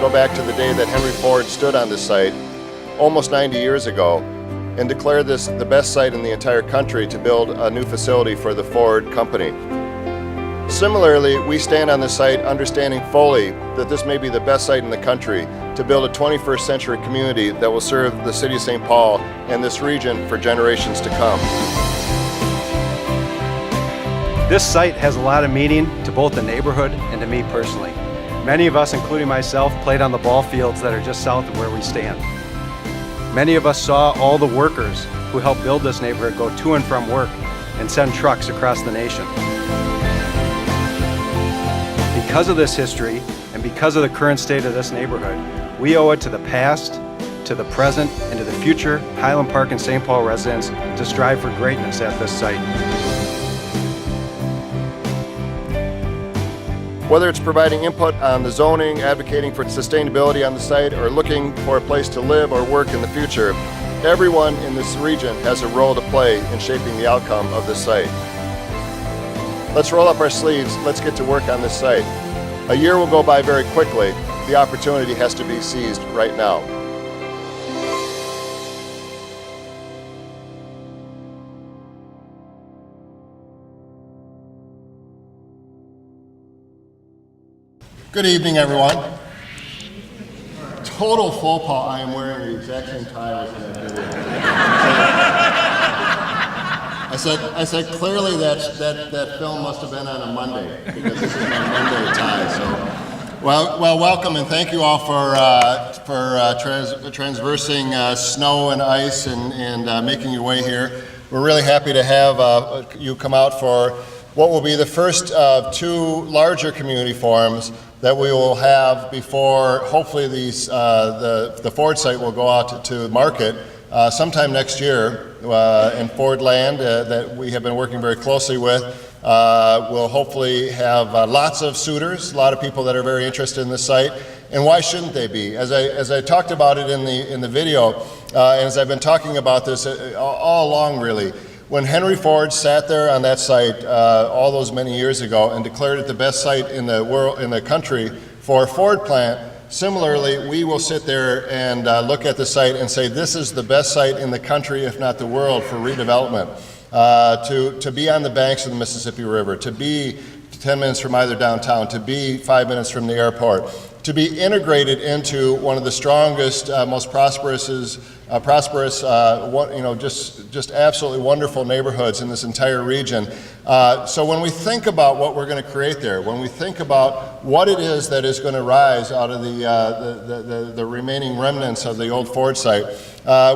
go back to the day that Henry Ford stood on this site almost 90 years ago and declared this the best site in the entire country to build a new facility for the Ford company. Similarly, we stand on this site understanding fully that this may be the best site in the country to build a 21st century community that will serve the city of St. Paul and this region for generations to come. This site has a lot of meaning to both the neighborhood and to me personally. Many of us, including myself, played on the ball fields that are just south of where we stand. Many of us saw all the workers who helped build this neighborhood go to and from work and send trucks across the nation. Because of this history and because of the current state of this neighborhood, we owe it to the past, to the present, and to the future Highland Park and St. Paul residents to strive for greatness at this site. Whether it's providing input on the zoning, advocating for sustainability on the site, or looking for a place to live or work in the future, everyone in this region has a role to play in shaping the outcome of this site. Let's roll up our sleeves, let's get to work on this site. A year will go by very quickly. The opportunity has to be seized right now. Good evening, everyone. Total faux pas, I am wearing the exact same tie as in that video. I said clearly that film must have been on a Monday, because this is my Monday tie. So, well, welcome and thank you all for transversing snow and ice and making your way here. We're really happy to have you come out for what will be the first of two larger community forums that we will have before hopefully the Ford site will go out to market sometime next year. And Ford Land that we have been working very closely with will hopefully have lots of suitors, a lot of people that are very interested in this site. And why shouldn't they be? As I talked about it in the video, and as I've been talking about this all along really, when Henry Ford sat there on that site all those many years ago and declared it the best site in the world, in the country for a Ford plant, similarly, we will sit there and look at the site and say this is the best site in the country, if not the world, for redevelopment. To be on the banks of the Mississippi River, to be 10 minutes from either downtown, to be 5 minutes from the airport, to be integrated into one of the strongest, most prosperous, just absolutely wonderful neighborhoods in this entire region. So when we think about what we're going to create there, when we think about what it is that is going to rise out of the remaining remnants of the old Ford site,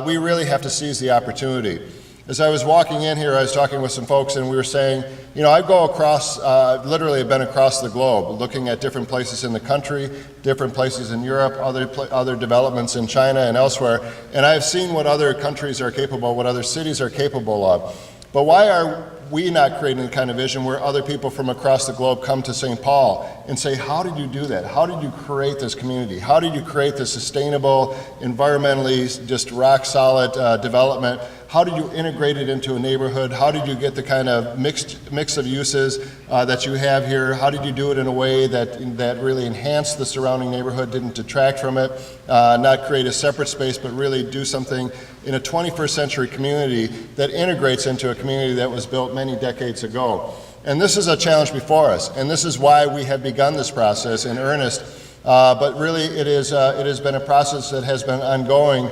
we really have to seize the opportunity. As I was walking in here, I was talking with some folks and we were saying, you know, I go across, literally have been across the globe, looking at different places in the country, different places in Europe, other developments in China and elsewhere, and I've seen what other countries are capable, what other cities are capable of. But why are we not creating the kind of vision where other people from across the globe come to St. Paul and say, how did you do that? How did you create this community? How did you create this sustainable, environmentally just rock solid development? How did you integrate it into a neighborhood? How did you get the kind of mix of uses that you have here? How did you do it in a way that really enhanced the surrounding neighborhood, didn't detract from it, not create a separate space, but really do something in a 21st century community that integrates into a community that was built many decades ago? And this is a challenge before us, and this is why we have begun this process in earnest. But really, it has been a process that has been ongoing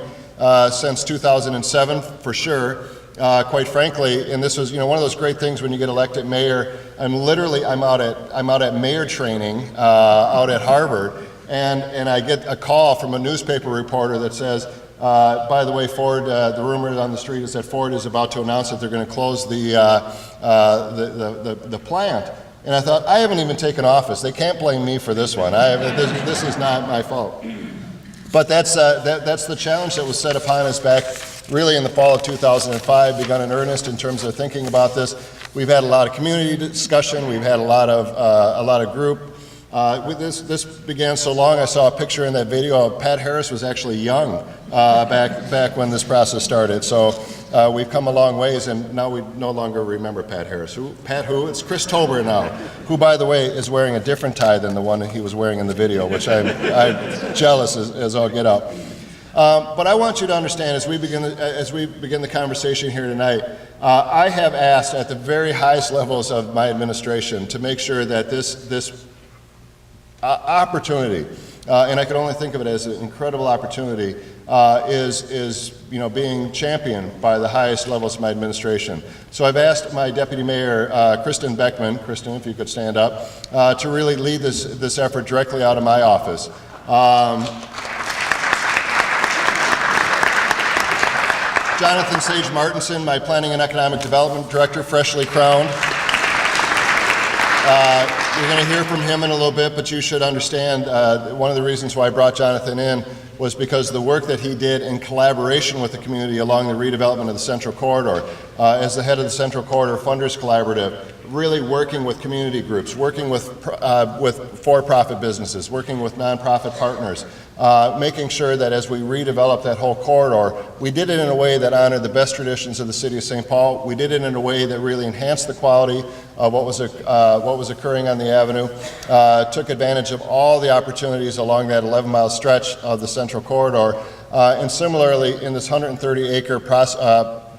since 2007, for sure, quite frankly. And this was, one of those great things when you get elected mayor. I'm out at mayor training out at Harvard, and I get a call from a newspaper reporter that says, by the way, Ford, the rumor on the street is that Ford is about to announce that they're going to close the plant. And I thought, I haven't even taken office. They can't blame me for this one. This is not my fault. But that's the challenge that was set upon us back really in the fall of 2005, begun in earnest in terms of thinking about this. We've had a lot of community discussion. We've had a lot of group This began so long, I saw a picture in that video of Pat Harris was actually young back when this process started. So we've come a long ways, and now we no longer remember Pat Harris. Pat who? It's Chris Tober now, who, by the way, is wearing a different tie than the one that he was wearing in the video, which I'm jealous as all get out. But I want you to understand, as we begin the conversation here tonight, I have asked at the very highest levels of my administration to make sure that this opportunity, and I can only think of it as an incredible opportunity, is being championed by the highest levels of my administration. So I've asked my Deputy Mayor, Kristen Beckman, Kristen, if you could stand up, to really lead this effort directly out of my office. Jonathan Sage Martinson, my Planning and Economic Development Director, freshly crowned. You're going to hear from him in a little bit, but you should understand one of the reasons why I brought Jonathan in was because of the work that he did in collaboration with the community along the redevelopment of the Central Corridor. As the head of the Central Corridor Funders Collaborative, really working with community groups, working with for-profit businesses, working with nonprofit partners, making sure that as we redevelop that whole corridor, we did it in a way that honored the best traditions of the city of St. Paul. We did it in a way that really enhanced the quality of what was occurring on the avenue, took advantage of all the opportunities along that 11-mile stretch of the Central Corridor, and similarly in this 130-acre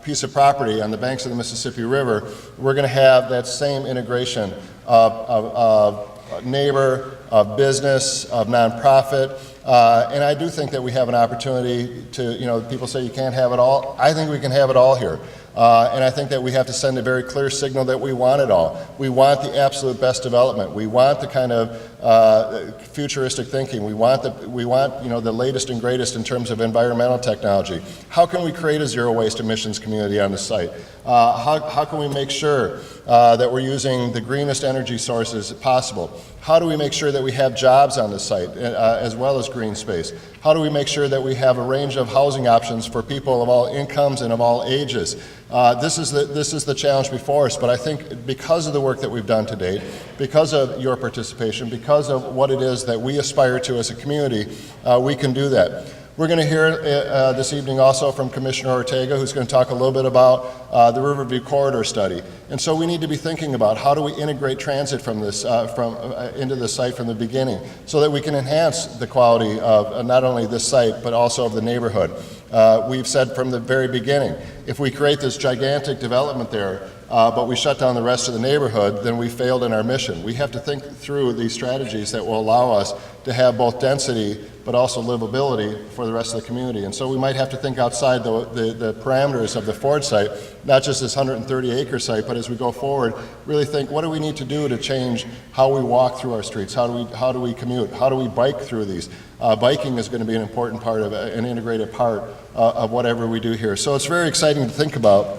piece of property on the banks of the Mississippi River, we're going to have that same integration of neighbor, of business, of nonprofit, and I do think that we have an opportunity to, people say you can't have it all. I think we can have it all here. And I think that we have to send a very clear signal that we want it all. We want the absolute best development. We want the kind of futuristic thinking. We want the latest and greatest in terms of environmental technology. How can we create a zero waste emissions community on the site? How can we make sure that we're using the greenest energy sources possible? How do we make sure that we have jobs on the site as well as green space? How do we make sure that we have a range of housing options for people of all incomes and of all ages? This is the challenge before us, but I think because of the work that we've done to date, because of your participation, because of what it is that we aspire to as a community, we can do that. We're going to hear this evening also from Commissioner Ortega, who's going to talk a little bit about the Riverview Corridor study. And so we need to be thinking about how do we integrate transit from this into the site from the beginning, so that we can enhance the quality of not only this site but also of the neighborhood. We've said from the very beginning, if we create this gigantic development there, but we shut down the rest of the neighborhood, then we failed in our mission. We have to think through these strategies that will allow us to have both density but also livability for the rest of the community. And so we might have to think outside the parameters of the Ford site, not just this 130-acre site, but as we go forward, really think, what do we need to do to change how we walk through our streets? How do we commute? How do we bike through these? Biking is going to be an important part of an integrated part of whatever we do here. So it's very exciting to think about.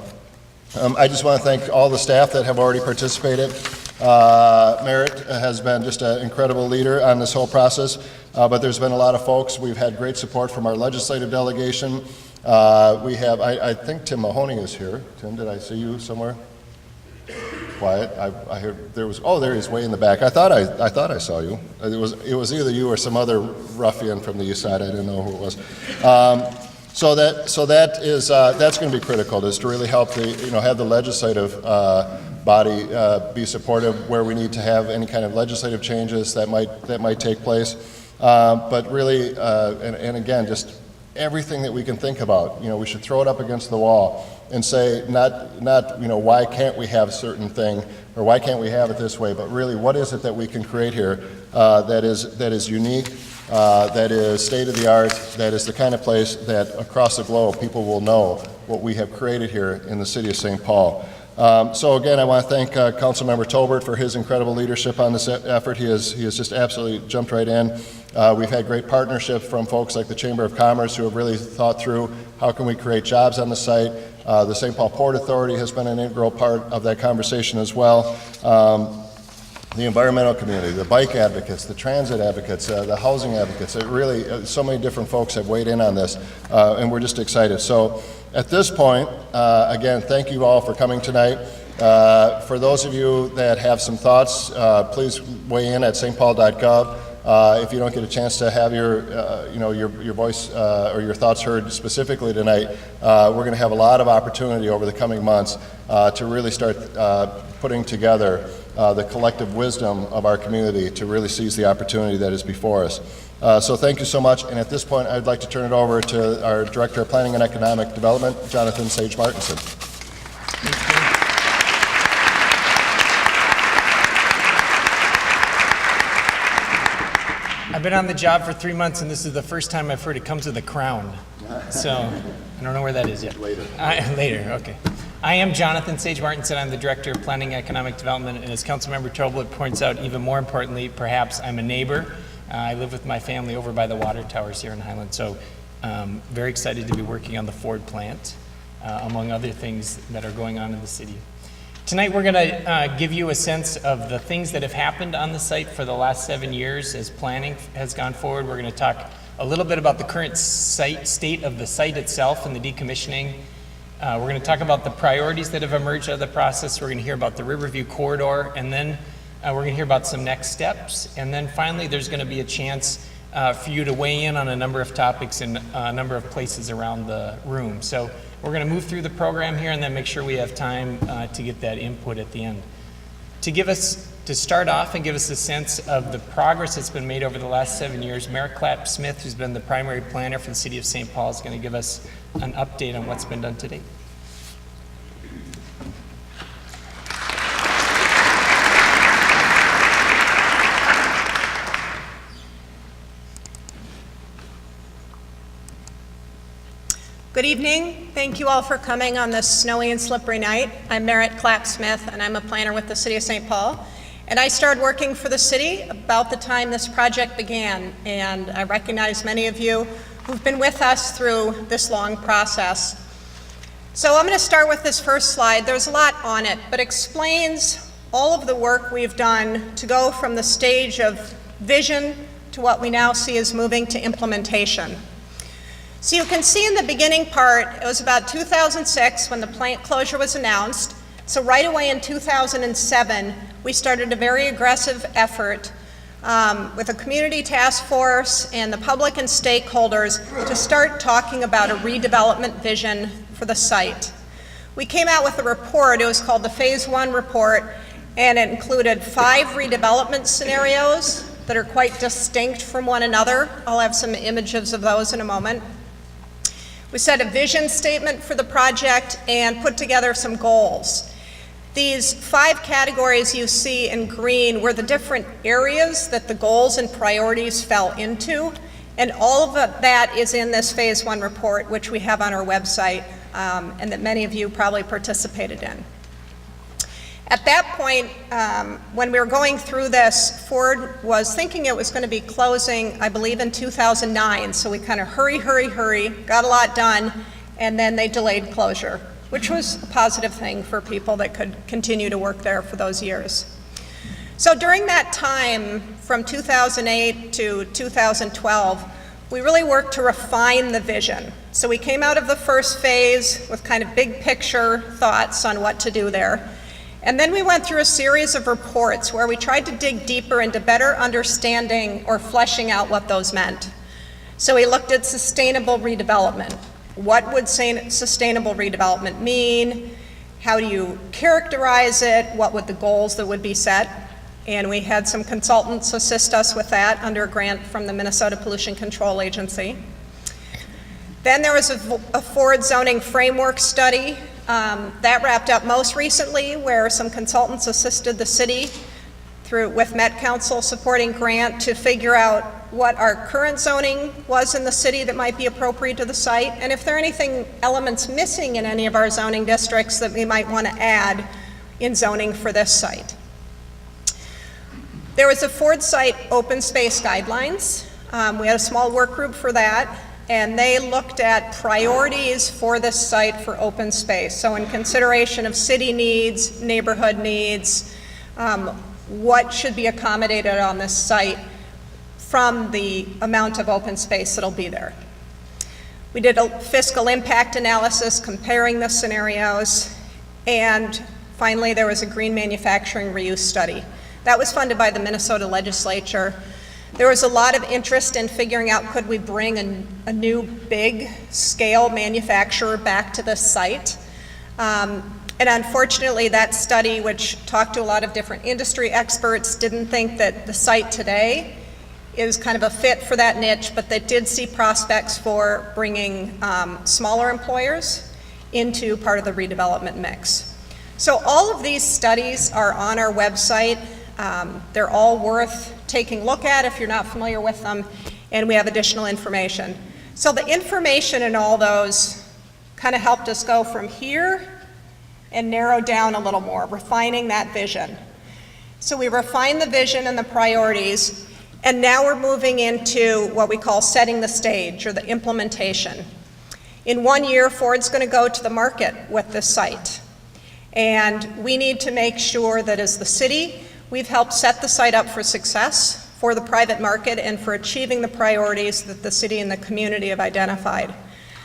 I just want to thank all the staff that have already participated. Merritt has been just an incredible leader on this whole process, but there's been a lot of folks. We've had great support from our legislative delegation. We have, I think Tim Mahoney is here. Tim, did I see you somewhere? Quiet. I heard there was. Oh, there he is, way in the back. I thought I saw you. It was either you or some other ruffian from the east side. I didn't know who it was. So that's going to be critical, is to really help have the legislative body be supportive where we need to have any kind of legislative changes that might take place. But really, and again, just everything that we can think about, we should throw it up against the wall and say, not why can't we have a certain thing, or why can't we have it this way, but really, what is it that we can create here that is unique, that is state-of-the-art, that is the kind of place that across the globe people will know what we have created here in the city of St. Paul. So again, I want to thank Councilmember Tolbert for his incredible leadership on this effort. He has just absolutely jumped right in. We've had great partnership from folks like the Chamber of Commerce, who have really thought through how can we create jobs on the site. The St. Paul Port Authority has been an integral part of that conversation as well. The environmental community, the bike advocates, the transit advocates, the housing advocates, it really, so many different folks have weighed in on this, and we're just excited. So at this point, again, thank you all for coming tonight. For those of you that have some thoughts, please weigh in at stpaul.gov. If you don't get a chance to have your voice or your thoughts heard specifically tonight, we're going to have a lot of opportunity over the coming months to really start putting together the collective wisdom of our community to really seize the opportunity that is before us. So thank you so much, and at this point I'd like to turn it over to our Director of Planning and Economic Development, Jonathan Sage Martinson. I've been on the job for 3 months, and this is the first time I've heard it comes with a crown. So I don't know where that is yet. Later. Later, okay. I am Jonathan Sage Martinson. I'm the Director of Planning and Economic Development, and as Councilmember Toblet points out, even more importantly, perhaps I'm a neighbor. I live with my family over by the water towers here in Highland, so very excited to be working on the Ford plant, among other things that are going on in the city. Tonight we're going to give you a sense of the things that have happened on the site for the last 7 years as planning has gone forward. We're going to talk a little bit about the current state of the site itself and the decommissioning. We're going to talk about the priorities that have emerged out of the process. We're going to hear about the Riverview Corridor, and then we're going to hear about some next steps. And then finally, there's going to be a chance for you to weigh in on a number of topics in a number of places around the room. So we're going to move through the program here and then make sure we have time to get that input at the end. To start off and give us a sense of the progress that's been made over the last 7 years, Mayor Clapp Smith, who's been the primary planner for the City of St. Paul, is going to give us an update on what's been done to date. Good evening. Thank you all for coming on this snowy and slippery night. I'm Merritt Clapp Smith, and I'm a planner with the City of St. Paul. And I started working for the city about the time this project began, and I recognize many of you who've been with us through this long process. So I'm going to start with this first slide. There's a lot on it, but explains all of the work we've done to go from the stage of vision to what we now see as moving to implementation. So you can see in the beginning part, it was about 2006 when the plant closure was announced. So right away in 2007, we started a very aggressive effort with a community task force and the public and stakeholders to start talking about a redevelopment vision for the site. We came out with a report. It was called the Phase 1 report, and it included 5 redevelopment scenarios that are quite distinct from one another. I'll have some images of those in a moment. We set a vision statement for the project and put together some goals. These 5 categories you see in green were the different areas that the goals and priorities fell into, and all of that is in this Phase 1 report, which we have on our website, and that many of you probably participated in. At that point, when we were going through this, Ford was thinking it was going to be closing, I believe, in 2009, so we kind of hurry, got a lot done, and then they delayed closure, which was a positive thing for people that could continue to work there for those years. So during that time, from 2008 to 2012, we really worked to refine the vision. So we came out of the first phase with kind of big picture thoughts on what to do there. And then we went through a series of reports where we tried to dig deeper into better understanding or fleshing out what those meant. So we looked at sustainable redevelopment. What would sustainable redevelopment mean? How do you characterize it? What would the goals that would be set? And we had some consultants assist us with that under a grant from the Minnesota Pollution Control Agency. Then there was a Ford zoning framework study that wrapped up most recently, where some consultants assisted the city with Met Council supporting grant to figure out what our current zoning was in the city that might be appropriate to the site, and if there are elements missing in any of our zoning districts that we might want to add in zoning for this site. There was a Ford site open space guidelines. We had a small work group for that, and they looked at priorities for this site for open space. So in consideration of city needs, neighborhood needs, what should be accommodated on this site from the amount of open space that'll be there. We did a fiscal impact analysis comparing the scenarios, and finally, there was a green manufacturing reuse study. That was funded by the Minnesota legislature. There was a lot of interest in figuring out, could we bring a new big scale manufacturer back to this site? And unfortunately, that study, which talked to a lot of different industry experts, didn't think that the site today is kind of a fit for that niche, but they did see prospects for bringing smaller employers into part of the redevelopment mix. So all of these studies are on our website. They're all worth taking a look at if you're not familiar with them, and we have additional information. So the information in all those kind of helped us go from here and narrow down a little more, refining that vision. So we refined the vision and the priorities, and now we're moving into what we call setting the stage, or the implementation. In 1 year, Ford's going to go to the market with this site, and we need to make sure that as the city, we've helped set the site up for success for the private market and for achieving the priorities that the city and the community have identified.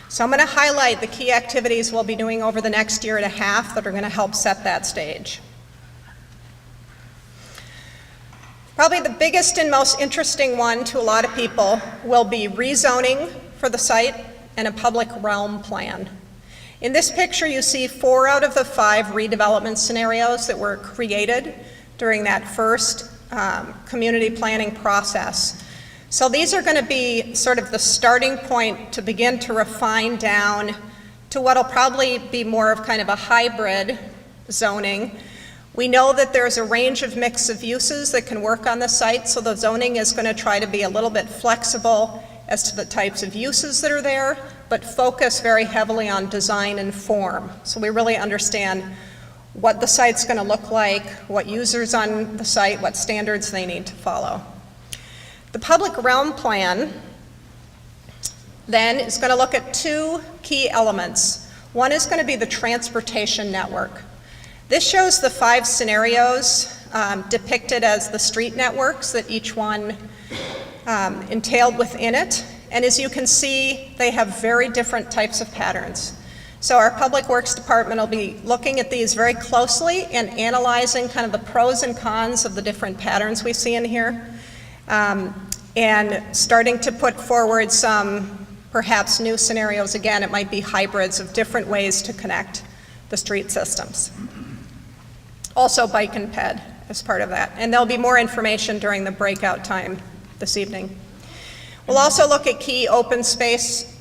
So I'm going to highlight the key activities we'll be doing over the next year and a half that are going to help set that stage. Probably the biggest and most interesting one to a lot of people will be rezoning for the site and a public realm plan. In this picture, you see 4 out of the 5 redevelopment scenarios that were created during that first community planning process. So these are going to be sort of the starting point to begin to refine down to what will probably be more of kind of a hybrid zoning. We know that there's a range of mix of uses that can work on the site, so the zoning is going to try to be a little bit flexible as to the types of uses that are there, but focus very heavily on design and form. So we really understand what the site's going to look like, what users on the site, what standards they need to follow. The public realm plan then is going to look at 2 key elements. One is going to be the transportation network. This shows the 5 scenarios depicted as the street networks that each one entailed within it. And as you can see, they have very different types of patterns. So our Public Works Department will be looking at these very closely and analyzing kind of the pros and cons of the different patterns we see in here, and starting to put forward some perhaps new scenarios. Again, it might be hybrids of different ways to connect the street systems. Also bike and ped as part of that. And there'll be more information during the breakout time this evening. We'll also look at key open space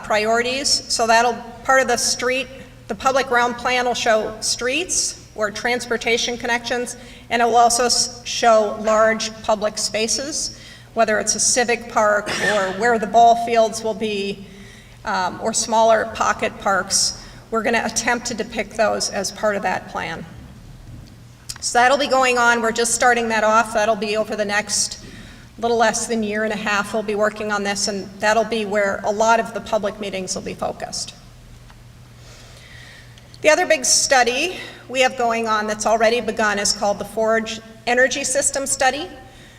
priorities. So that'll part of the public realm plan will show streets or transportation connections, and it will also show large public spaces, whether it's a civic park or where the ball fields will be, or smaller pocket parks. We're going to attempt to depict those as part of that plan. So that'll be going on. We're just starting that off. That'll be over the next little less than year and a half. We'll be working on this, and that'll be where a lot of the public meetings will be focused. The other big study we have going on that's already begun is called the Forge Energy System Study.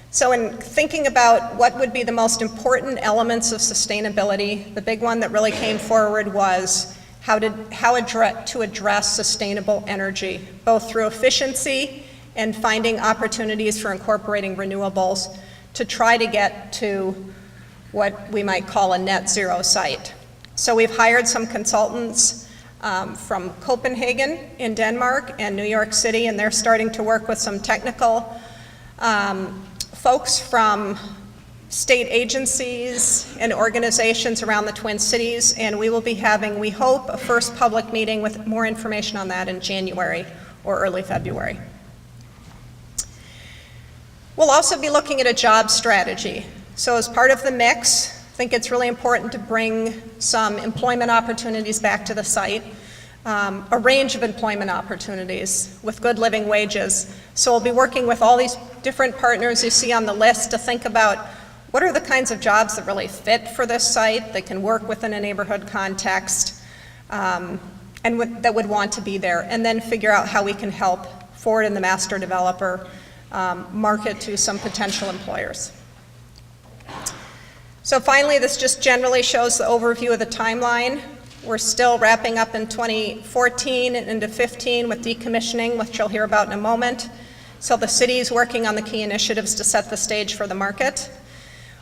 So in thinking about what would be the most important elements of sustainability, the big one that really came forward was how to address sustainable energy, both through efficiency and finding opportunities for incorporating renewables to try to get to what we might call a net zero site. So we've hired some consultants from Copenhagen in Denmark and New York City, and they're starting to work with some technical folks from state agencies and organizations around the Twin Cities, and we will be having, we hope, a first public meeting with more information on that in January or early February. We'll also be looking at a job strategy. So as part of the mix, I think it's really important to bring some employment opportunities back to the site, a range of employment opportunities with good living wages. So we'll be working with all these different partners you see on the list to think about what are the kinds of jobs that really fit for this site, that can work within a neighborhood context, and that would want to be there, and then figure out how we can help Ford and the master developer market to some potential employers. So finally, this just generally shows the overview of the timeline. We're still wrapping up in 2014 and into 15 with decommissioning, which you'll hear about in a moment. So the city is working on the key initiatives to set the stage for the market.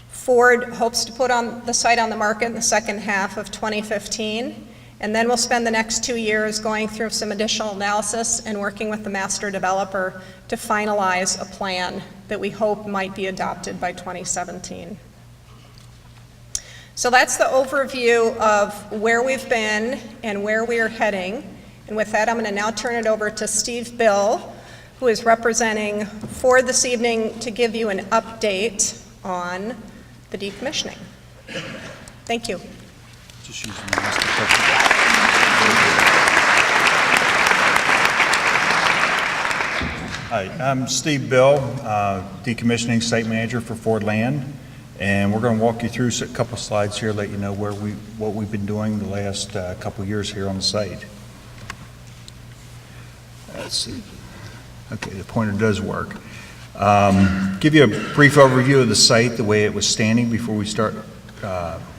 Ford hopes to put on the site on the market in the second half of 2015, and then we'll spend the next 2 years going through some additional analysis and working with the master developer to finalize a plan that we hope might be adopted by 2017. So that's the overview of where we've been and where we are heading. And with that, I'm going to now turn it over to Steve Bill, who is representing Ford this evening to give you an update on the decommissioning. Thank you. Just using the mouse to touch it. Hi, I'm Steve Bill, Decommissioning Site Manager for Ford Land, and we're going to walk you through a couple slides here, let you know what we've been doing the last couple years here on the site. Let's see. Okay, the pointer does work. Give you a brief overview of the site, the way it was standing before we start.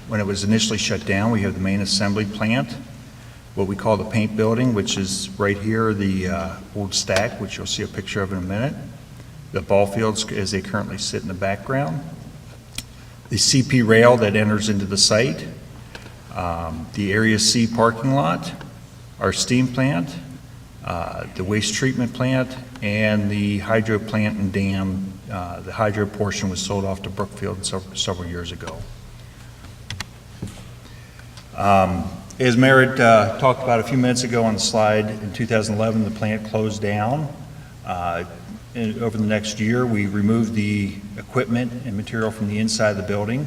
When it was initially shut down, we have the main assembly plant, what we call the paint building, which is right here, the old stack, which you'll see a picture of in a minute. The ball fields as they currently sit in the background. The CP rail that enters into the site. The Area C parking lot, our steam plant, the waste treatment plant, and the hydro plant and dam. The hydro portion was sold off to Brookfield several years ago. As Merritt talked about a few minutes ago on the slide, in 2011 the plant closed down. Over the next year we removed the equipment and material from the inside of the building.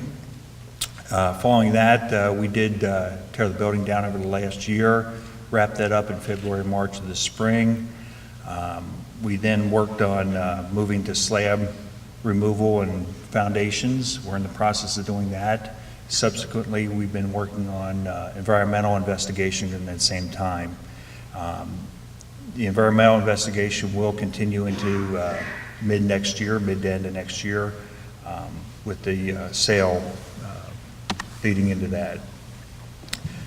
Following that we did tear the building down over the last year, wrapped that up in February, March of the spring. We then worked on moving to slab removal and foundations. We're in the process of doing that. Subsequently, we've been working on environmental investigation at that same time. The environmental investigation will continue into mid to end of next year with the sale leading into that.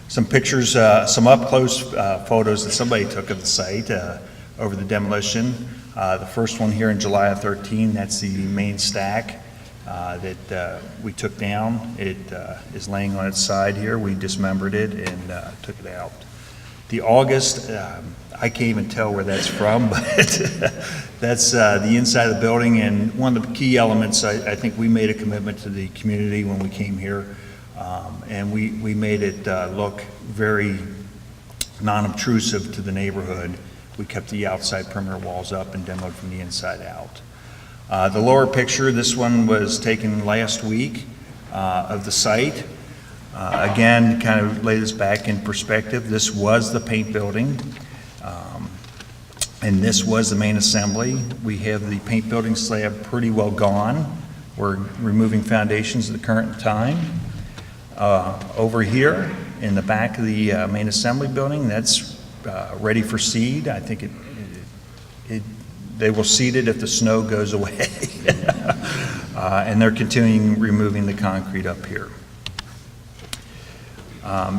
Some pictures, some up-close photos that somebody took of the site over the demolition. The first one here in July of 13, that's the main stack that we took down. It is laying on its side here. We dismembered it and took it out. The August, I can't even tell where that's from, but that's the inside of the building, and one of the key elements, I think we made a commitment to the community when we came here, and we made it look very non-obtrusive to the neighborhood. We kept the outside perimeter walls up and demoed from the inside out. The lower picture, this one was taken last week of the site. Again, kind of lay this back in perspective, this was the paint building, and this was the main assembly. We have the paint building slab pretty well gone. We're removing foundations at the current time. Over here in the back of the main assembly building, that's ready for seed. I think they will seed it if the snow goes away. And they're continuing removing the concrete up here.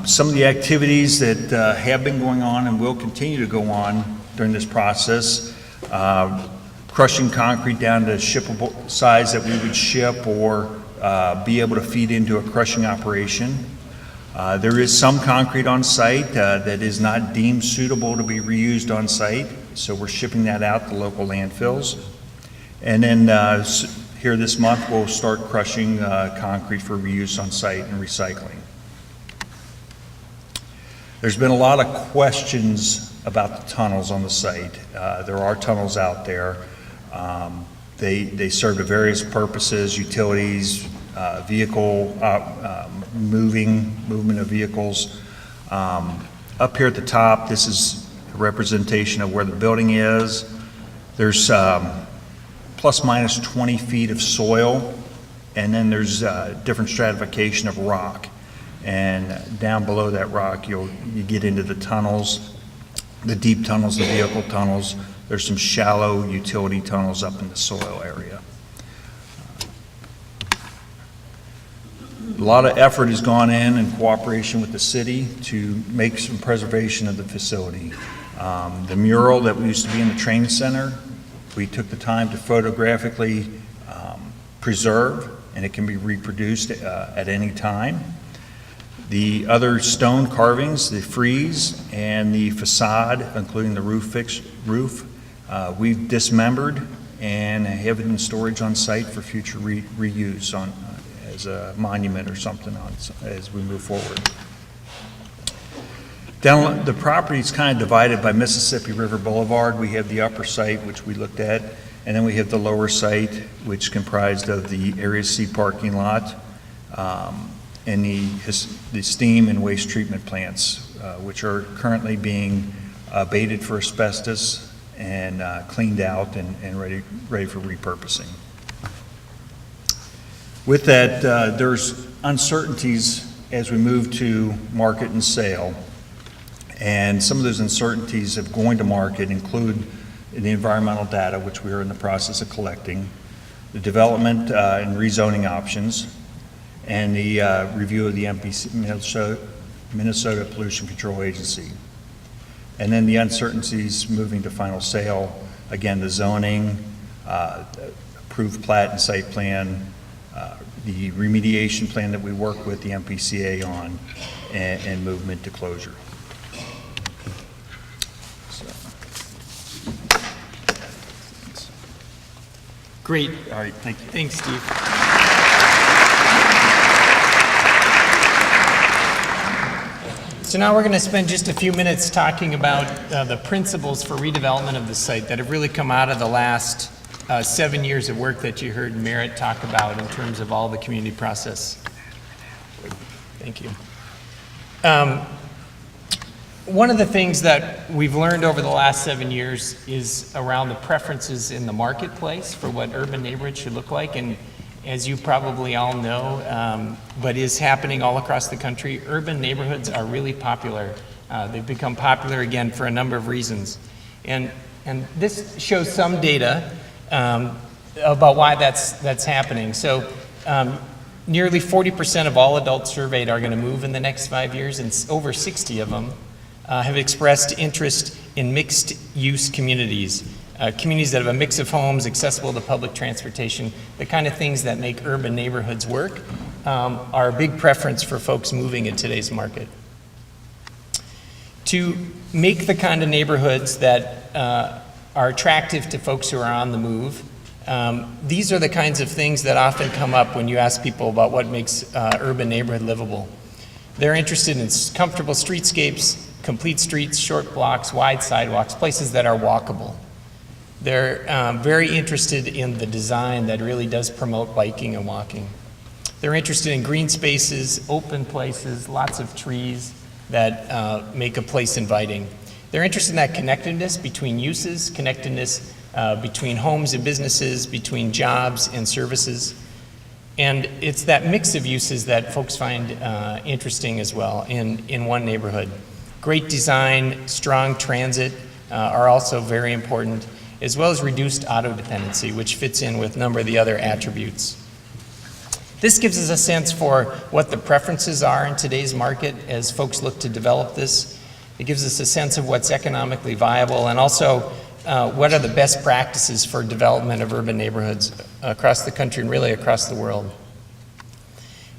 Some of the activities that have been going on and will continue to go on during this process, crushing concrete down to shippable size that we would ship or be able to feed into a crushing operation. There is some concrete on site that is not deemed suitable to be reused on site, so we're shipping that out to local landfills. And then here this month we'll start crushing concrete for reuse on site and recycling. There's been a lot of questions about the tunnels on the site. There are tunnels out there. They serve to various purposes, utilities, vehicle movement of vehicles. Up here at the top, this is a representation of where the building is. There's plus minus 20 feet of soil, and then there's different stratification of rock. And down below that rock, you get into the tunnels, the deep tunnels, the vehicle tunnels. There's some shallow utility tunnels up in the soil area. A lot of effort has gone in cooperation with the city to make some preservation of the facility. The mural that used to be in the training center, we took the time to photographically preserve, and it can be reproduced at any time. The other stone carvings, the frieze and the facade, including the roof, we've dismembered and have it in storage on site for future reuse as a monument or something as we move forward. Down the property is kind of divided by Mississippi River Boulevard. We have the upper site, which we looked at, and then we have the lower site, which comprised of the Area C parking lot, and the steam and waste treatment plants, which are currently being abated for asbestos and cleaned out and ready for repurposing. With that, there's uncertainties as we move to market and sale. And some of those uncertainties of going to market include the environmental data, which we are in the process of collecting, the development and rezoning options, and the review of the MPC, Minnesota Pollution Control Agency. And then the uncertainties moving to final sale, again, the zoning, approved plat and site plan, the remediation plan that we work with the MPCA on, and movement to closure. Great. All right, thank you. Thanks, Steve. So now we're going to spend just a few minutes talking about the principles for redevelopment of the site that have really come out of the last 7 years of work that you heard Merritt talk about in terms of all the community process. Thank you. One of the things that we've learned over the last 7 years is around the preferences in the marketplace for what urban neighborhoods should look like. And as you probably all know, but is happening all across the country, urban neighborhoods are really popular. They've become popular again for a number of reasons. And this shows some data about why that's happening. So nearly 40% of all adults surveyed are going to move in the next 5 years, and over 60 of them have expressed interest in mixed-use communities, communities that have a mix of homes, accessible to public transportation, the kind of things that make urban neighborhoods work, are a big preference for folks moving in today's market. To make the kind of neighborhoods that are attractive to folks who are on the move, these are the kinds of things that often come up when you ask people about what makes urban neighborhood livable. They're interested in comfortable streetscapes, complete streets, short blocks, wide sidewalks, places that are walkable. They're very interested in the design that really does promote biking and walking. They're interested in green spaces, open places, lots of trees that make a place inviting. They're interested in that connectedness between uses, connectedness between homes and businesses, between jobs and services. And it's that mix of uses that folks find interesting as well in one neighborhood. Great design, strong transit are also very important, as well as reduced auto dependency, which fits in with a number of the other attributes. This gives us a sense for what the preferences are in today's market as folks look to develop this. It gives us a sense of what's economically viable, and also what are the best practices for development of urban neighborhoods across the country and really across the world.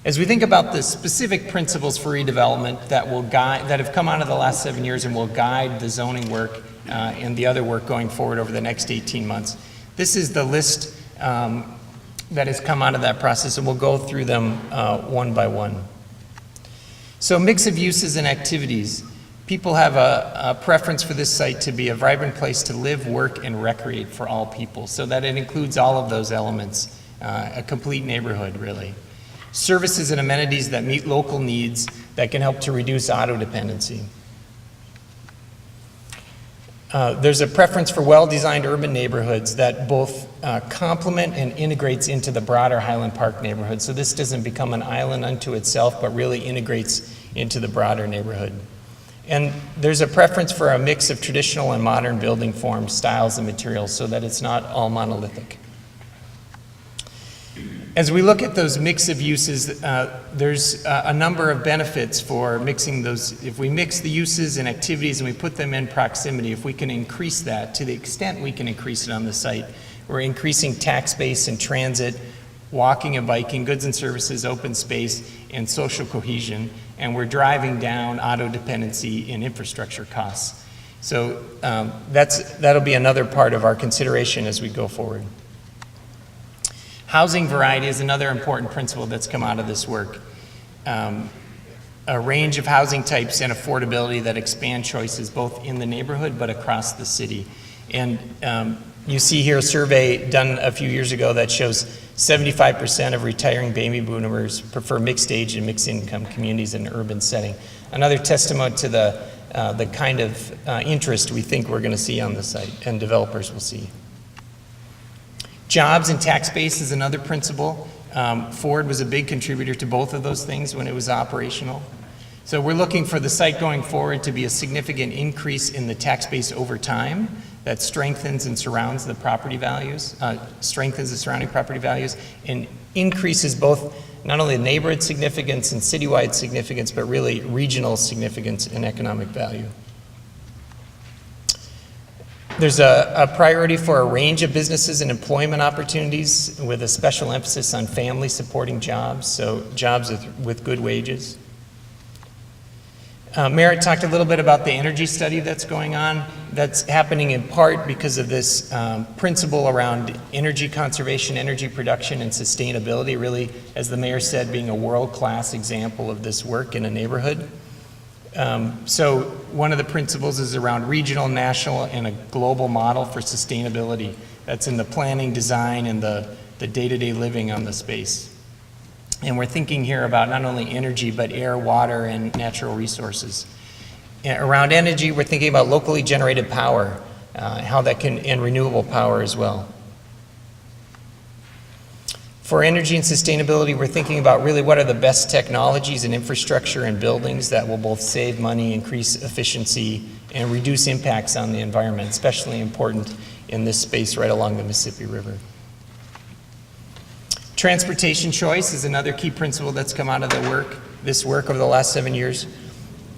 As we think about the specific principles for redevelopment that have come out of the last 7 years and will guide the zoning work and the other work going forward over the next 18 months, this is the list that has come out of that process, and we'll go through them one by one. So, mix of uses and activities. People have a preference for this site to be a vibrant place to live, work, and recreate for all people, so that it includes all of those elements, a complete neighborhood, really. Services and amenities that meet local needs that can help to reduce auto dependency. There's a preference for well-designed urban neighborhoods that both complement and integrates into the broader Highland Park neighborhood. So this doesn't become an island unto itself, but really integrates into the broader neighborhood. And there's a preference for a mix of traditional and modern building forms, styles, and materials so that it's not all monolithic. As we look at those mix of uses, there's a number of benefits for mixing those. If we mix the uses and activities and we put them in proximity, if we can increase that to the extent we can increase it on the site, we're increasing tax base and transit, walking and biking, goods and services, open space, and social cohesion, and we're driving down auto dependency and infrastructure costs. So that'll be another part of our consideration as we go forward. Housing variety is another important principle that's come out of this work. A range of housing types and affordability that expand choices both in the neighborhood but across the city. And you see here a survey done a few years ago that shows 75% of retiring baby boomers prefer mixed age and mixed income communities in an urban setting. Another testament to the kind of interest we think we're going to see on the site and developers will see. Jobs and tax base is another principle. Ford was a big contributor to both of those things when it was operational. So we're looking for the site going forward to be a significant increase in the tax base over time that strengthens and surrounds the property values, strengthens the surrounding property values, and increases both not only neighborhood significance and citywide significance, but really regional significance and economic value. There's a priority for a range of businesses and employment opportunities with a special emphasis on family supporting jobs, so jobs with good wages. Merritt talked a little bit about the energy study that's going on. That's happening in part because of this principle around energy conservation, energy production, and sustainability, really, as the mayor said, being a world-class example of this work in a neighborhood. So one of the principles is around regional, national, and a global model for sustainability. That's in the planning, design, and the day-to-day living on the space. And we're thinking here about not only energy, but air, water, and natural resources. And around energy, we're thinking about locally generated power, how that can, and renewable power as well. For energy and sustainability, we're thinking about really what are the best technologies and infrastructure and buildings that will both save money, increase efficiency, and reduce impacts on the environment, especially important in this space right along the Mississippi River. Transportation choice is another key principle that's come out of this work over the last 7 years.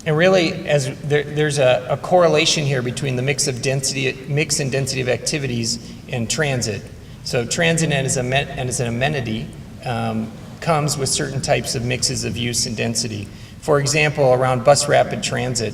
And really, as there's a correlation here between the mix and density of activities and transit. So transit as an amenity comes with certain types of mixes of use and density. For example, around bus rapid transit,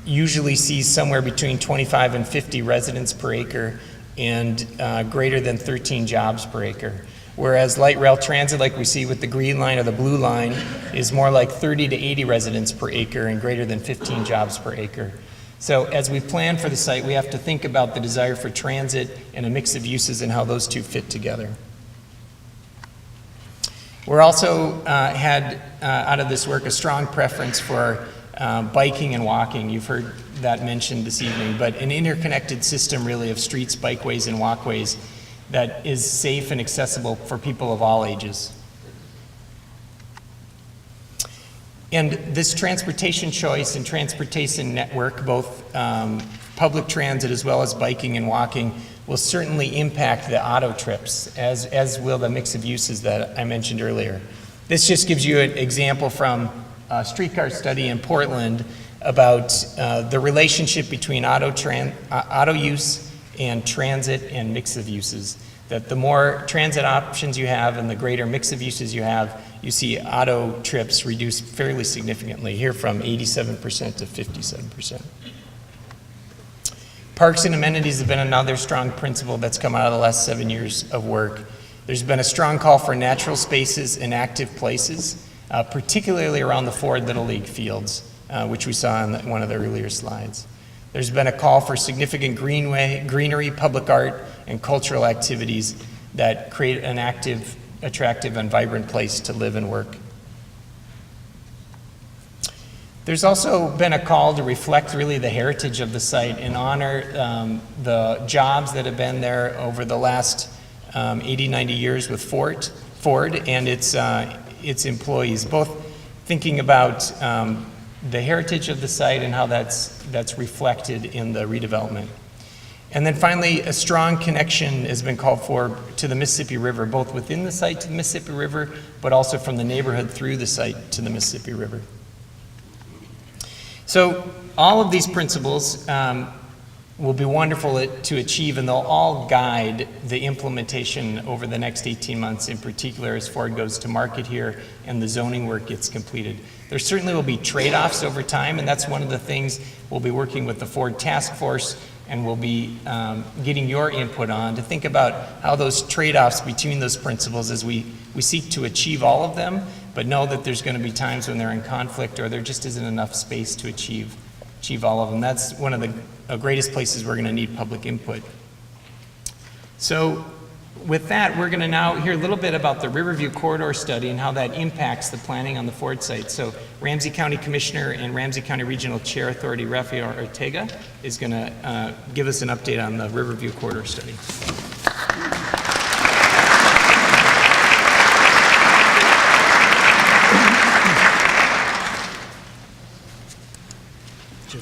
usually sees somewhere between 25 and 50 residents per acre and greater than 13 jobs per acre. Whereas light rail transit, like we see with the green line or the blue line, is more like 30 to 80 residents per acre and greater than 15 jobs per acre. So as we plan for the site, we have to think about the desire for transit and a mix of uses and how those two fit together. We're also had, out of this work, a strong preference for biking and walking. You've heard that mentioned this evening, but an interconnected system really of streets, bikeways, and walkways that is safe and accessible for people of all ages. And this transportation choice and transportation network, both public transit as well as biking and walking, will certainly impact the auto trips, as will the mix of uses that I mentioned earlier. This just gives you an example from a streetcar study in Portland about the relationship between auto use and transit and mix of uses. That the more transit options you have and the greater mix of uses you have, you see auto trips reduce fairly significantly, here from 87% to 57%. Parks and amenities have been another strong principle that's come out of the last 7 years of work. There's been a strong call for natural spaces and active places, particularly around the Ford Little League fields, which we saw on one of the earlier slides. There's been a call for significant greenery, public art, and cultural activities that create an active, attractive, and vibrant place to live and work. There's also been a call to reflect really the heritage of the site and honor the jobs that have been there over the last 80, 90 years with Ford and its employees, both thinking about the heritage of the site and how that's reflected in the redevelopment. And then finally, a strong connection has been called for to the Mississippi River, both within the site to the Mississippi River, but also from the neighborhood through the site to the Mississippi River. So all of these principles will be wonderful to achieve, and they'll all guide the implementation over the next 18 months, in particular as Ford goes to market here and the zoning work gets completed. There certainly will be trade-offs over time, and that's one of the things we'll be working with the Ford Task Force, and we'll be getting your input on to think about how those trade-offs between those principles as we seek to achieve all of them, but know that there's going to be times when they're in conflict or there just isn't enough space to achieve all of them. That's one of the greatest places we're going to need public input. So with that, we're going to now hear a little bit about the Riverview Corridor study and how that impacts the planning on the Ford site. So Ramsey County Commissioner and Ramsey County Regional Chair Authority Rafael Ortega is going to give us an update on the Riverview Corridor study. So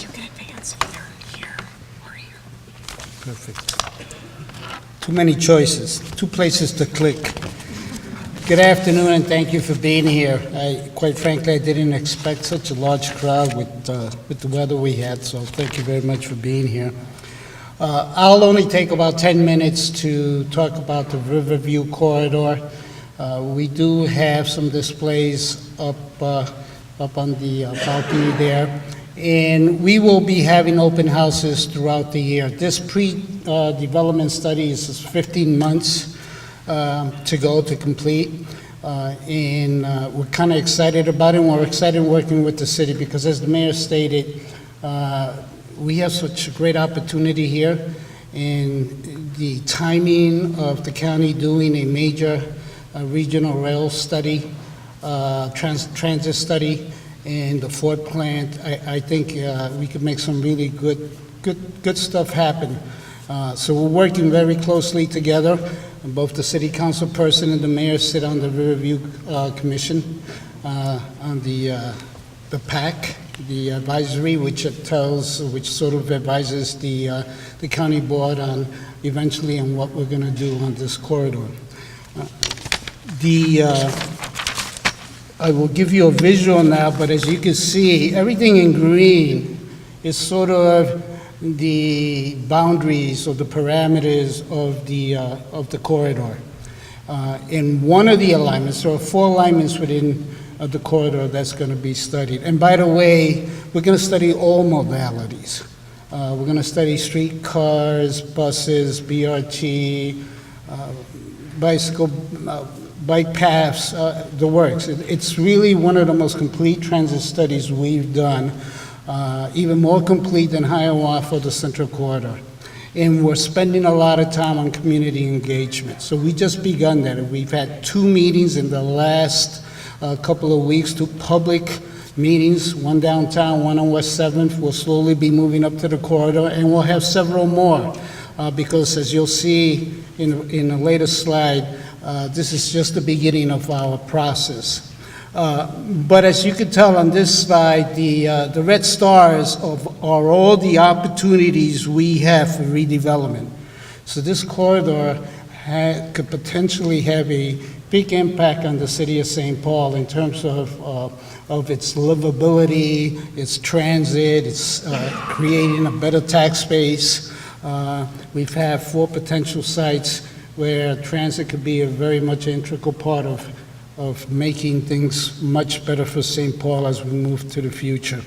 you can advance either here or here. Perfect. Too many choices, 2 places to click. Good afternoon, and thank you for being here. Quite frankly, I didn't expect such a large crowd with the weather we had, so thank you very much for being here. I'll only take about 10 minutes to talk about the Riverview Corridor. We do have some displays up on the balcony there. And we will be having open houses throughout the year. This pre-development study is 15 months to go to complete. And we're kind of excited about it, and we're excited working with the city because, as the mayor stated, we have such a great opportunity here. And the timing of the county doing a major regional rail study, transit study, and the Ford plant, I think we could make some really good stuff happen. So we're working very closely together. Both the city council person and the mayor sit on the Riverview Commission on the PAC, the advisory, which sort of advises the county board on eventually on what we're going to do on this corridor. I will give you a visual now, but as you can see, everything in green is sort of the boundaries or the parameters of the corridor. In one of the alignments, there are 4 alignments within the corridor that's going to be studied. And by the way, we're going to study all modalities. We're going to study streetcars, buses, BRT, bike paths, the works. It's really one of the most complete transit studies we've done, even more complete than Hiawatha for the Central Corridor. And we're spending a lot of time on community engagement. So we just begun that. We've had 2 meetings in the last couple of weeks, 2 public meetings, one downtown, one on West 7th. We'll slowly be moving up to the corridor, and we'll have several more because, as you'll see in a later slide, this is just the beginning of our process. But as you can tell on this slide, the red stars are all the opportunities we have for redevelopment. So this corridor could potentially have a big impact on the city of St. Paul in terms of its livability, its transit, its creating a better tax base. We've had 4 potential sites where transit could be a very much integral part of making things much better for St. Paul as we move to the future.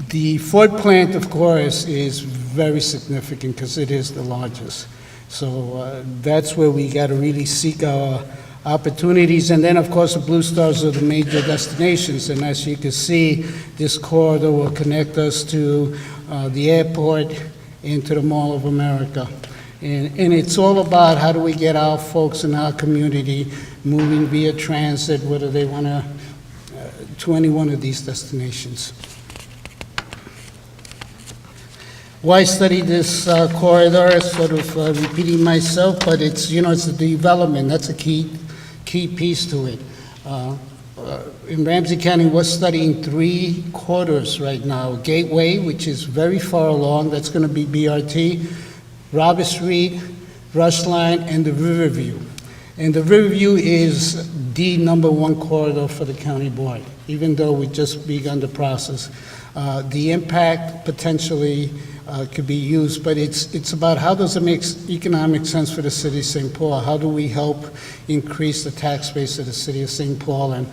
The Ford plant, of course, is very significant because it is the largest. So that's where we got to really seek our opportunities. And then, of course, the Blue Stars are the major destinations. And as you can see, this corridor will connect us to the airport and to the Mall of America. And it's all about how do we get our folks in our community moving via transit, whether they want to any one of these destinations. Why study this corridor? Sort of repeating myself, but it's the development. That's a key piece to it. in Ramsey County, we're studying 3 corridors right now. Gateway, which is very far along, that's going to be BRT, Robert Street, Rush Line, and the Riverview. And the Riverview is the #1 corridor for the county board, even though we just begun the process. The impact potentially could be used, but it's about how does it make economic sense for the city of St. Paul? How do we help increase the tax base of the city of St. Paul and,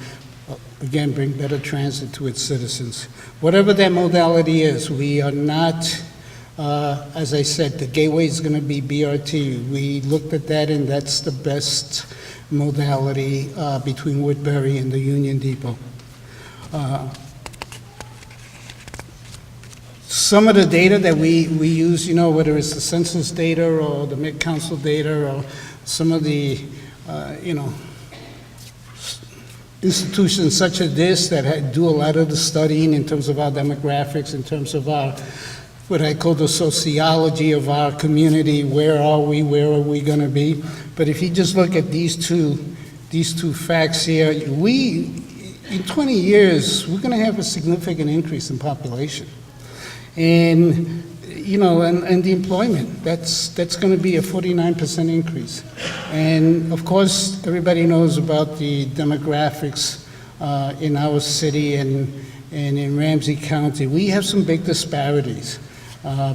again, bring better transit to its citizens? Whatever that modality is, we are not, as I said, the gateway is going to be BRT. We looked at that, and that's the best modality between Woodbury and the Union Depot. Some of the data that we use, whether it's the census data or the Mid-Council data or some of the, institutions such as this that do a lot of the studying in terms of our demographics, in terms of our, what I call the sociology of our community, where are we going to be? But if you just look at these two facts here, in 20 years, we're going to have a significant increase in population. And, and the employment, that's going to be a 49% increase. And of course, everybody knows about the demographics in our city and in Ramsey County. We have some big disparities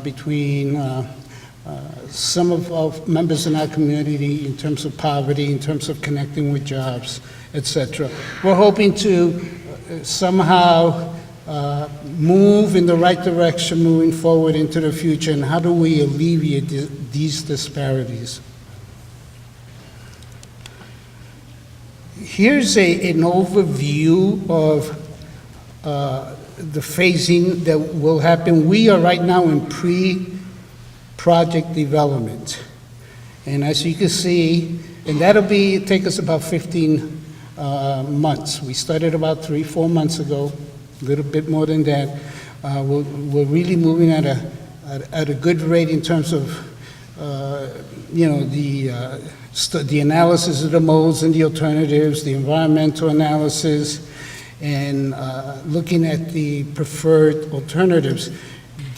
between some of our members in our community in terms of poverty, in terms of connecting with jobs, etc. We're hoping to somehow move in the right direction moving forward into the future, and how do we alleviate these disparities? Here's an overview of the phasing that will happen. We are right now in pre-project development. And as you can see, and that'll take us about 15 months. We started about 3-4 months ago, a little bit more than that. We're really moving at a good rate in terms of, the analysis of the modes and the alternatives, the environmental analysis, and looking at the preferred alternatives.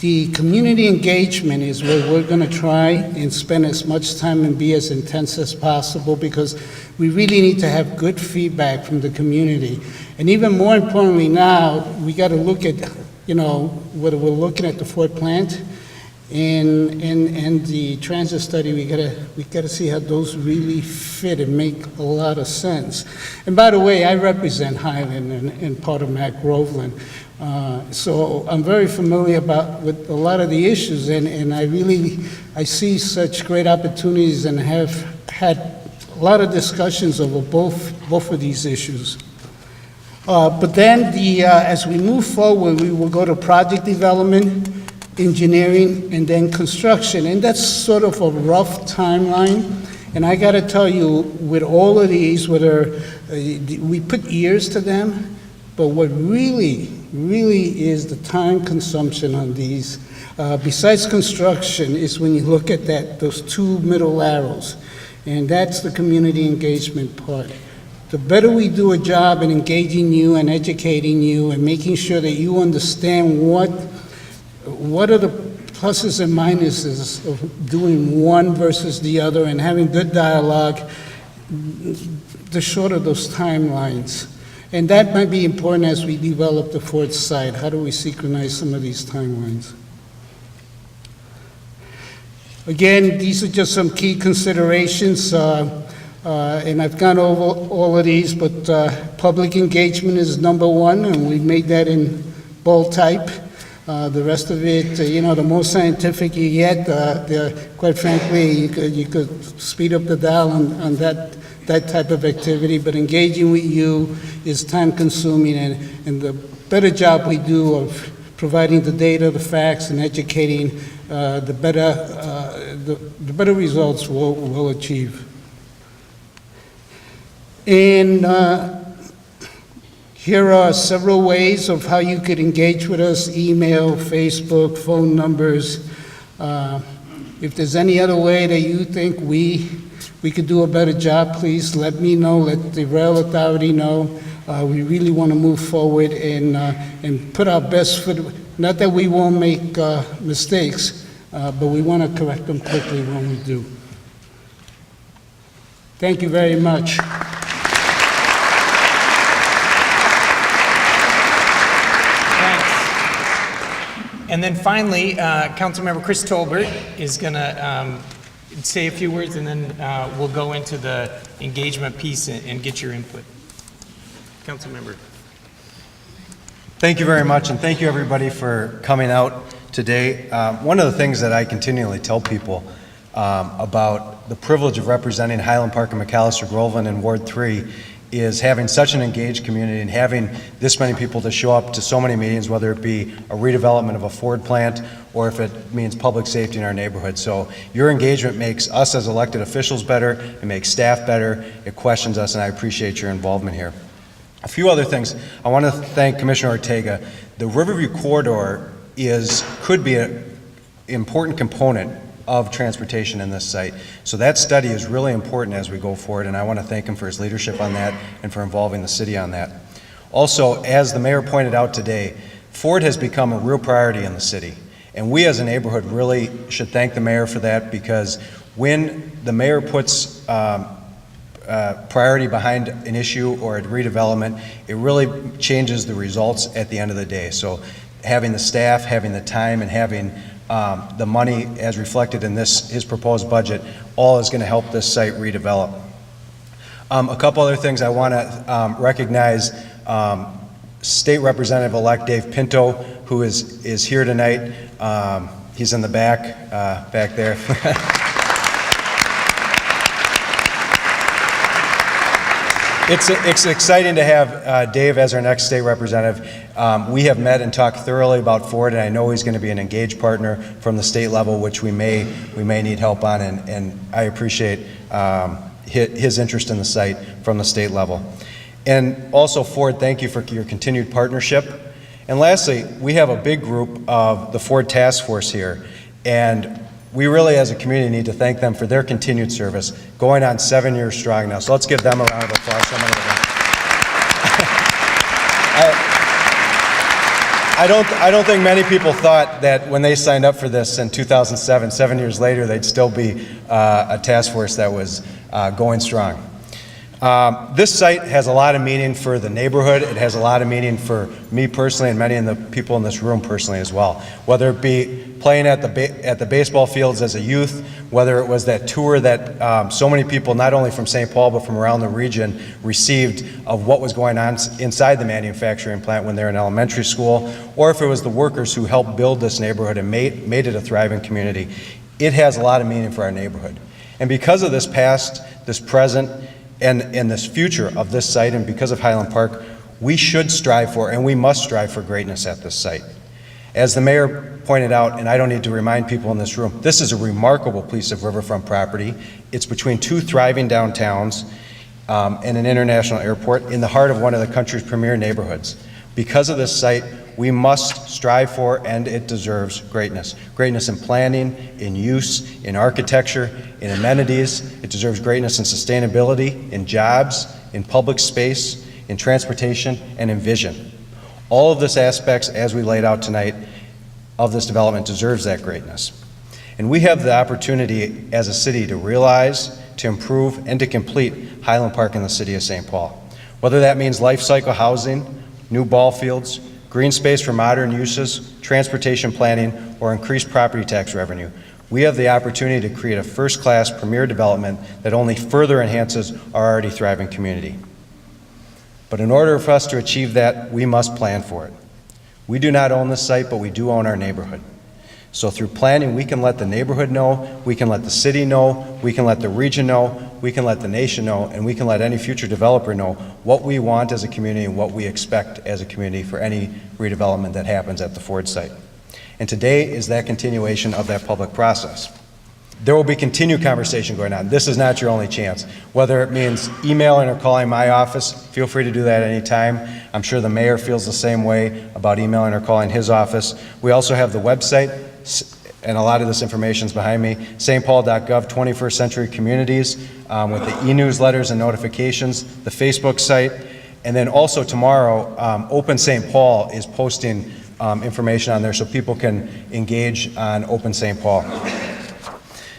The community engagement is where we're going to try and spend as much time and be as intense as possible, because we really need to have good feedback from the community. And even more importantly now, we got to look at, whether we're looking at the Ford plant and the transit study, we got to see how those really fit and make a lot of sense. And by the way, I represent Highland and part of Mac Groveland. So I'm very familiar with a lot of the issues, and I see such great opportunities and have had a lot of discussions over both of these issues. But then as we move forward, we will go to project development, engineering, and then construction. And that's sort of a rough timeline. And I got to tell you, with all of these, whether we put years to them, but what really is the time consumption on these, besides construction, is when you look at those 2 middle arrows. And that's the community engagement part. The better we do a job in engaging you and educating you and making sure that you understand what are the pluses and minuses of doing one versus the other and having good dialogue, the shorter those timelines. And that might be important as we develop the fourth site. How do we synchronize some of these timelines? Again, these are just some key considerations, and I've gone over all of these, but public engagement is #1, and we made that in bold type. The rest of it, the more scientific you get, quite frankly, you could speed up the dial on that type of activity, but engaging with you is time-consuming, and the better job we do of providing the data, the facts, and educating, the better results we'll achieve. And here are several ways of how you could engage with us: email, Facebook, phone numbers. If there's any other way that you think we could do a better job, please let me know, let the rail authority know. We really want to move forward and put our best foot, not that we won't make mistakes, but we want to correct them quickly when we do. Thank you very much. And then finally, Councilmember Chris Tolbert is going to say a few words, and then we'll go into the engagement piece and get your input. Councilmember. Thank you very much, and thank you everybody for coming out today. One of the things that I continually tell people about the privilege of representing Highland Park and McAllister Groveland in Ward 3 is having such an engaged community and having this many people to show up to so many meetings, whether it be a redevelopment of a Ford plant or if it means public safety in our neighborhood. So your engagement makes us as elected officials better, it makes staff better, it questions us, and I appreciate your involvement here. A few other things. I want to thank Commissioner Ortega. The Riverview Corridor could be an important component of transportation in this site. So that study is really important as we go forward, and I want to thank him for his leadership on that and for involving the city on that. Also, as the mayor pointed out today, Ford has become a real priority in the city, and we as a neighborhood really should thank the mayor for that, because when the mayor puts priority behind an issue or a redevelopment, it really changes the results at the end of the day. So having the staff, having the time, and having the money as reflected in his proposed budget, all is going to help this site redevelop. A couple other things I want to recognize. State Representative-elect Dave Pinto, who is here tonight. He's in the back there. It's exciting to have Dave as our next state representative. We have met and talked thoroughly about Ford, and I know he's going to be an engaged partner from the state level, which we may need help on, and I appreciate his interest in the site from the state level. And also, Ford, thank you for your continued partnership. And lastly, we have a big group of the Ford Task Force here, and we really as a community need to thank them for their continued service, going on 7 years strong now. So let's give them a round of applause. I don't think many people thought that when they signed up for this in 2007, 7 years later, they'd still be a task force that was going strong. This site has a lot of meaning for the neighborhood. It has a lot of meaning for me personally and many of the people in this room personally as well. Whether it be playing at the baseball fields as a youth, whether it was that tour that so many people, not only from St. Paul but from around the region, received of what was going on inside the manufacturing plant when they were in elementary school, or if it was the workers who helped build this neighborhood and made it a thriving community. It has a lot of meaning for our neighborhood. And because of this past, this present, and this future of this site, and because of Highland Park, we should strive for, and we must strive for, greatness at this site. As the mayor pointed out, and I don't need to remind people in this room, this is a remarkable piece of riverfront property. It's between two thriving downtowns and an international airport in the heart of one of the country's premier neighborhoods. Because of this site, we must strive for, and it deserves, greatness. Greatness in planning, in use, in architecture, in amenities. It deserves greatness in sustainability, in jobs, in public space, in transportation, and in vision. All of this aspects, as we laid out tonight, of this development deserves that greatness. And we have the opportunity as a city to realize, to improve, and to complete Highland Park in the city of St. Paul. Whether that means life cycle housing, new ball fields, green space for modern uses, transportation planning, or increased property tax revenue, we have the opportunity to create a first-class premier development that only further enhances our already thriving community. But in order for us to achieve that, we must plan for it. We do not own this site, but we do own our neighborhood. So through planning, we can let the neighborhood know, we can let the city know, we can let the region know, we can let the nation know, and we can let any future developer know what we want as a community and what we expect as a community for any redevelopment that happens at the Ford site. And today is that continuation of that public process. There will be continued conversation going on. This is not your only chance. Whether it means emailing or calling my office, feel free to do that anytime. I'm sure the mayor feels the same way about emailing or calling his office. We also have the website, and a lot of this information is behind me, stpaul.gov, 21st Century Communities, with the e-newsletters and notifications, the Facebook site, And then also tomorrow, Open St. Paul is posting information on there so people can engage on Open St. Paul.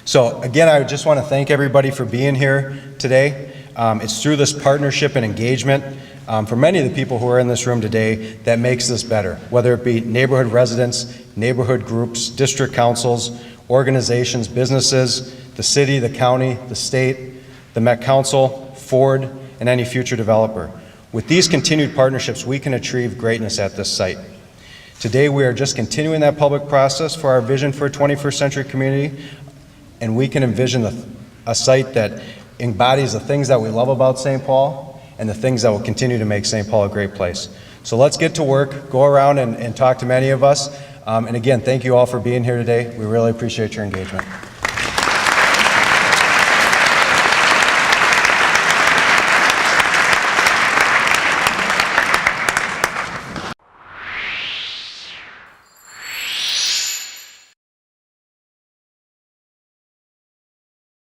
So again, I just want to thank everybody for being here today. It's through this partnership and engagement for many of the people who are in this room today that makes this better, whether it be neighborhood residents, neighborhood groups, district councils, organizations, businesses, the city, the county, the state, the Met Council, Ford, and any future developer. With these continued partnerships, we can achieve greatness at this site. Today, we are just continuing that public process for our vision for a 21st century community, and we can envision a site that embodies the things that we love about St. Paul and the things that will continue to make St. Paul a great place. So let's get to work, go around and talk to many of us. And again, thank you all for being here today. We really appreciate your engagement.